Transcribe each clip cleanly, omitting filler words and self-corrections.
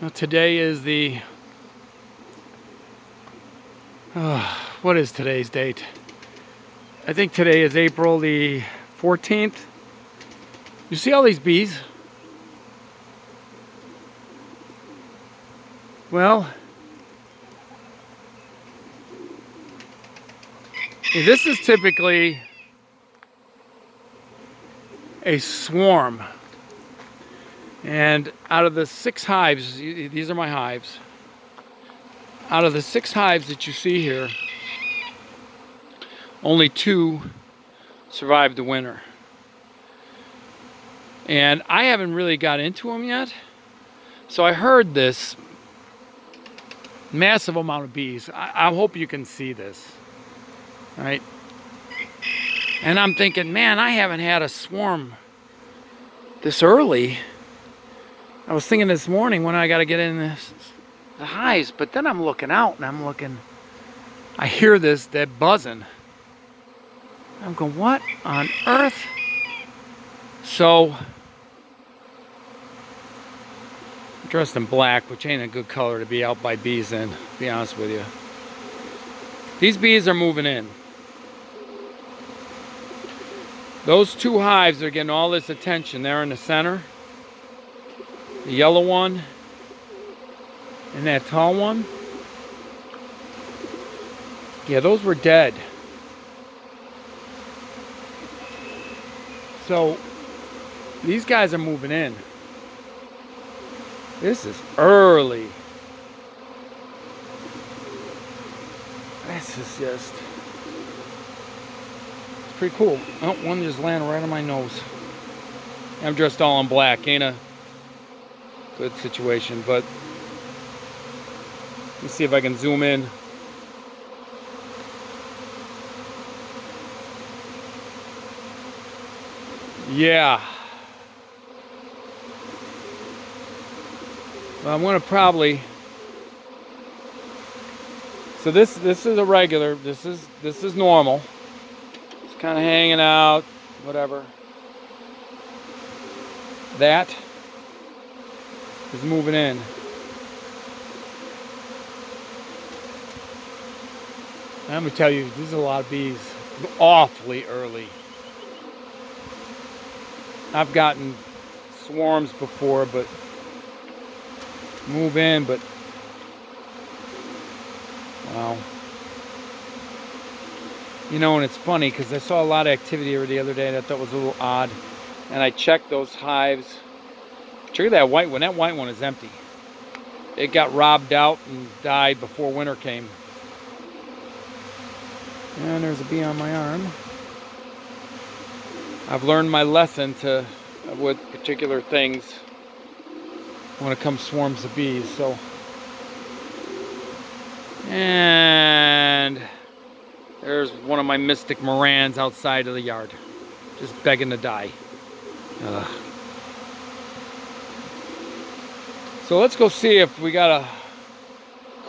Well, today is the, what is today's date? I think today is April the 14th. You see all these bees? Well, this is typically a swarm. And out of the 6 hives, these are my hives. Out of the 6 hives that you see here, only 2 survived the winter. And I haven't really got into them yet. So I heard this massive amount of bees. I hope you can see this, right? And I'm thinking, man, I haven't had a swarm this early. I was thinking this morning when I got to get in the hives, but then I'm looking out and I'm looking, I hear that buzzing. I'm going, what on earth? So, I'm dressed in black, which ain't a good color to be out by bees in, to be honest with you. These bees are moving in. Those 2 hives are getting all this attention. They're in the center. The yellow one and that tall one. Yeah, those were dead. So these guys are moving in. This is early. This is just, it's pretty cool. Oh, one just landed right on my nose. I'm dressed all in black. Ain't a good situation, but let me see if I can zoom in. Yeah. Well, I'm gonna probably. So this is a regular. This is normal. It's kind of hanging out, whatever. That is moving in. I'm gonna tell you, this is a lot of bees. Awfully early. I've gotten swarms before, but move in, but wow. You know, and it's funny because I saw a lot of activity over the other day that I thought was a little odd. And I checked those hives. Check that white one. That white one is empty. It got robbed out and died before winter came. And there's a bee on my arm. I've learned my lesson with particular things when it comes swarms of bees. So, and there's one of my mystic morans outside of the yard, just begging to die. So let's go see if we got a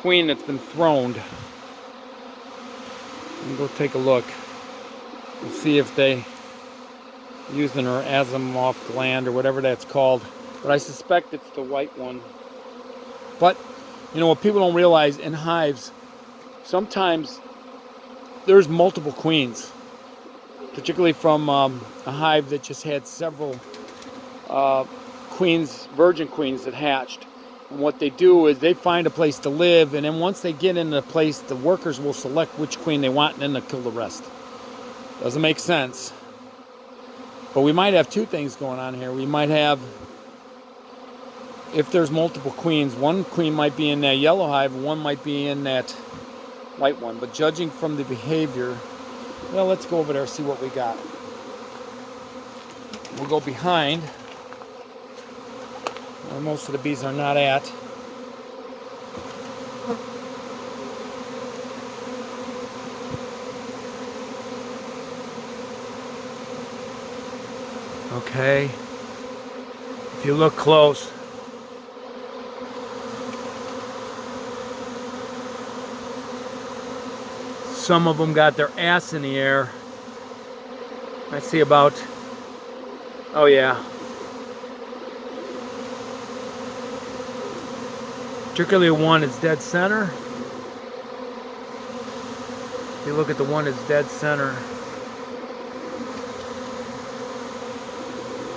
queen that's been throned. And go take a look and see if they using her azimuth gland or whatever that's called. But I suspect it's the white one. But you know what people don't realize in hives, sometimes there's multiple queens, particularly from a hive that just had several queens, virgin queens that hatched. And what they do is they find a place to live, and then once they get in the place, the workers will select which queen they want, and then they'll kill the rest. Doesn't make sense. But we might have 2 things going on here. We might have, if there's multiple queens, one queen might be in that yellow hive, one might be in that white one. But judging from the behavior, well, let's go over there and see what we got. We'll go behind where most of the bees are not at. Okay, if you look close, some of them got their ass in the air. I see about, oh yeah, particularly one that's dead center. If you look at the one that's dead center.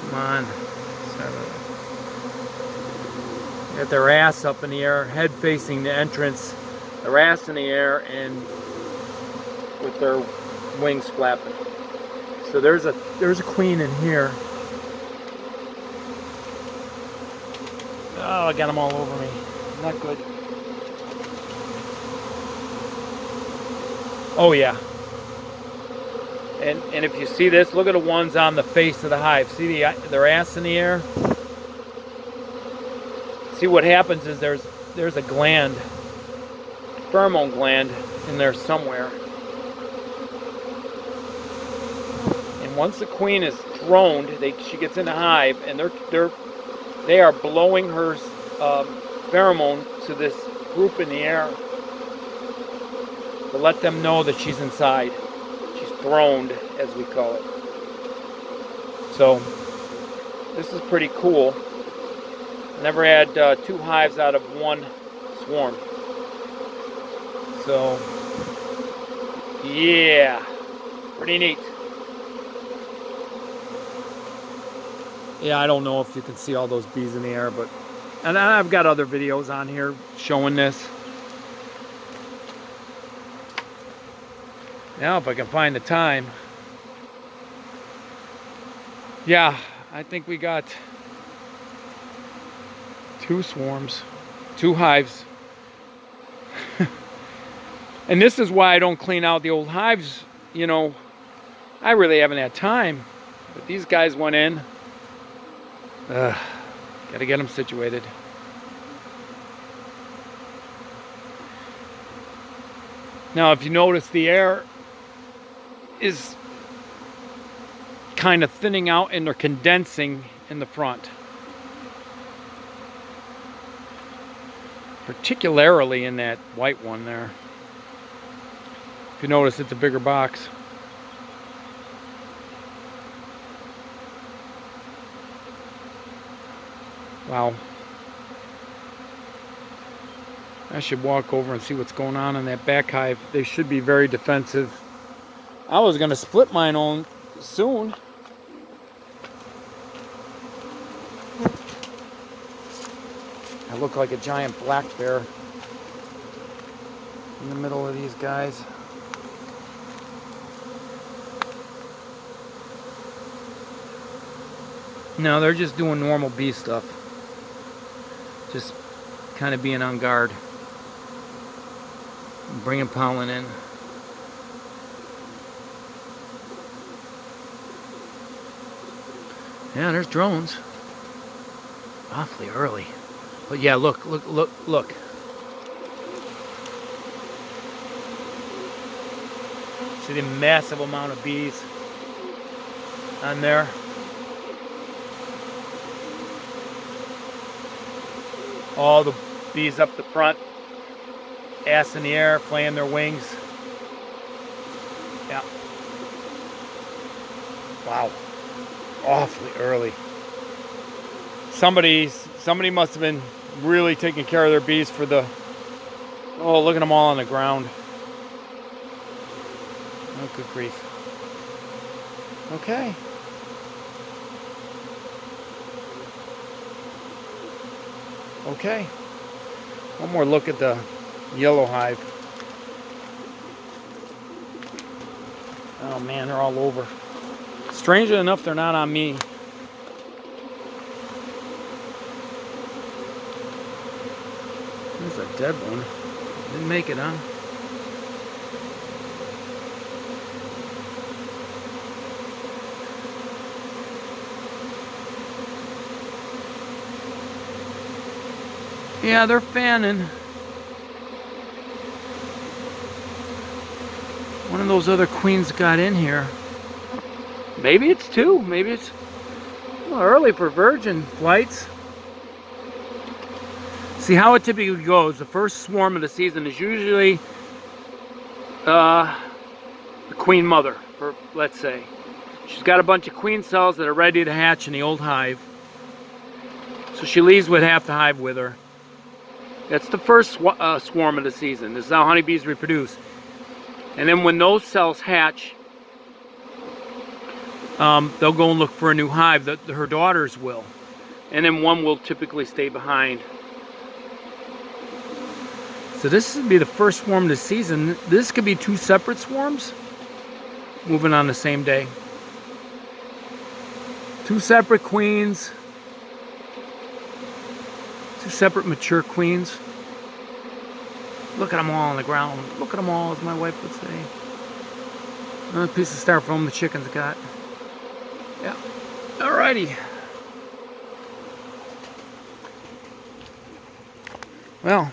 Come on. Got their ass up in the air, head facing the entrance, their ass in the air, and with their wings flapping. So there's a queen in here. Oh, I got them all over me. Not good. Oh yeah. And if you see this, look at the ones on the face of the hive. See their ass in the air? See, what happens is there's a gland, pheromone gland in there somewhere. And once the queen is droned, she gets in the hive, and they are blowing her pheromone to this group in the air to let them know that she's inside. She's throned, as we call it. So this is pretty cool. Never had 2 hives out of 1 swarm. So yeah, pretty neat. Yeah, I don't know if you can see all those bees in the air, but and I've got other videos on here showing this. Now, if I can find the time. Yeah, I think we got 2 swarms, 2 hives. And this is why I don't clean out the old hives. You know, I really haven't had time. But these guys went in. Gotta get them situated. Now, if you notice, the air is kind of thinning out and they're condensing in the front. Particularly in that white one there. If you notice, it's a bigger box. Wow. I should walk over and see what's going on in that back hive. They should be very defensive. I was going to split mine on soon. I look like a giant black bear in the middle of these guys. No, they're just doing normal bee stuff. Just kind of being on guard. Bringing pollen in. Yeah, there's drones. Awfully early. But yeah, look. See the massive amount of bees on there. All the bees up the front, ass in the air, flaying their wings. Yeah. Wow. Awfully early. Somebody must have been really taking care of their bees for the... Oh, look at them all on the ground. Oh, good grief. Okay. Okay. One more look at the yellow hive. Oh man, they're all over. Strangely enough, they're not on me. There's a dead one. Didn't make it, huh? Yeah, they're fanning. One of those other queens got in here. Maybe it's 2. Maybe it's a little early for virgin flights. See how it typically goes. The first swarm of the season is usually the queen mother, let's say. She's got a bunch of queen cells that are ready to hatch in the old hive. So she leaves with half the hive with her. That's the first swarm of the season. This is how honeybees reproduce. And then when those cells hatch, they'll go and look for a new hive. Her daughters will. And then one will typically stay behind. So this would be the first swarm of the season. This could be 2 separate swarms moving on the same day. 2 separate queens. 2 separate mature queens. Look at them all on the ground. Look at them all, as my wife would say. Another piece of styrofoam the chickens got. Yeah. Alrighty. Well.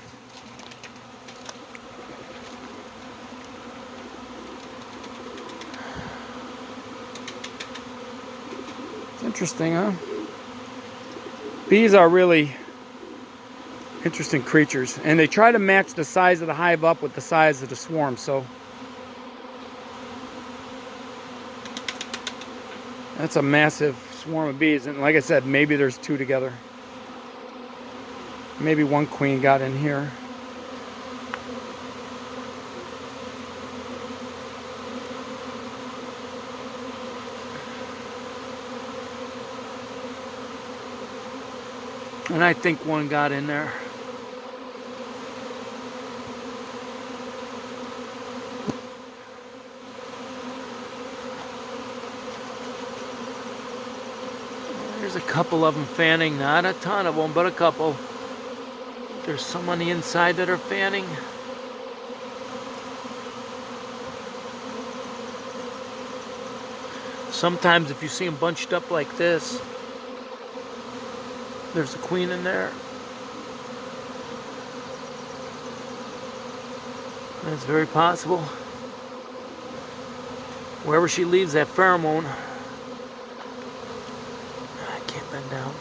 It's interesting, huh? Bees are really interesting creatures, and they try to match the size of the hive up with the size of the swarm. So that's a massive swarm of bees, and like I said, maybe there's 2 together. Maybe one queen got in here. And I think one got in there. There's a couple of them fanning, not a ton of them, but a couple. There's some on the inside that are fanning. Sometimes if you see them bunched up like this, there's a queen in there. That's very possible. Wherever she leaves that pheromone, I can't bend down.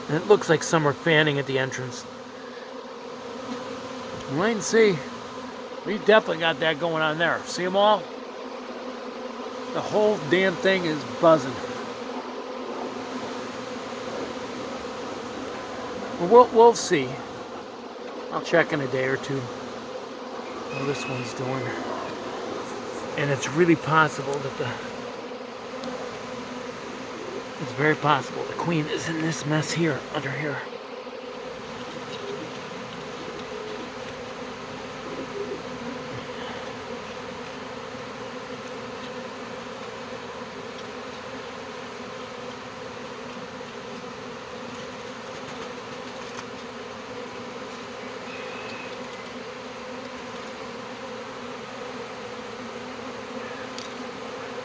And it looks like some are fanning at the entrance. Wait and see. We definitely got that going on there. See them all? The whole damn thing is buzzing. We'll see. I'll check in a day or two how this one's doing. And it's really possible that it's very possible the queen is in this mess here, under here.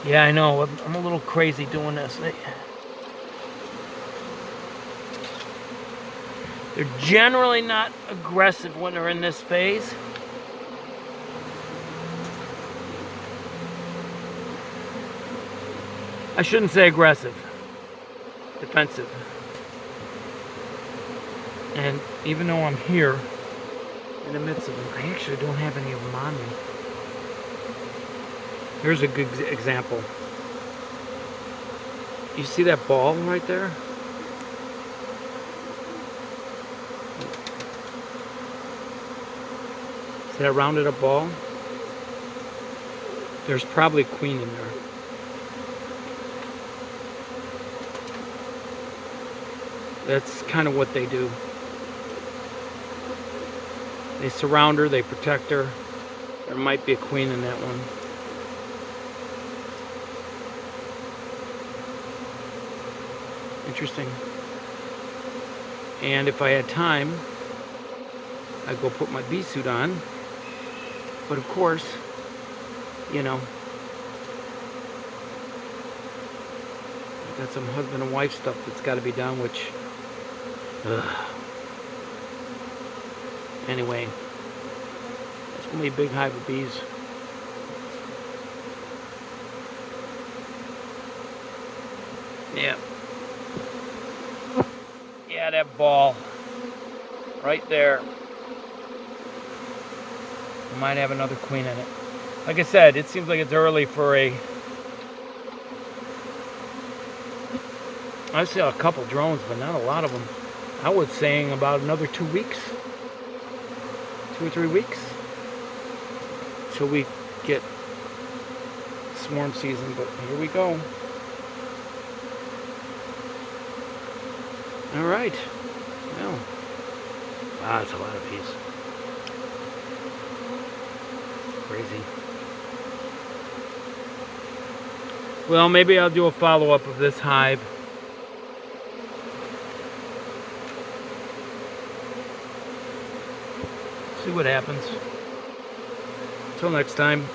Yeah, I know. I'm a little crazy doing this. They're generally not aggressive when they're in this phase. I shouldn't say aggressive. Defensive. And even though I'm here in the midst of them, I actually don't have any of them on me. Here's a good example. You see that ball right there? See that rounded up ball? There's probably a queen in there. That's kind of what they do. They surround her, they protect her. There might be a queen in that one. Interesting. And if I had time, I'd go put my bee suit on. But of course, you know, I've got some husband and wife stuff that's got to be done, which, anyway, it's going to be a big hive of bees. Yeah. Yeah, that ball right there might have another queen in it. Like I said, it seems like it's early for a I saw a couple drones, but not a lot of them. I was saying about another 2 weeks, 2 or 3 weeks, till we get swarm season. But here we go. All right. Well, wow, that's a lot of bees. Crazy. Well, maybe I'll do a follow-up of this hive. See what happens. Until next time.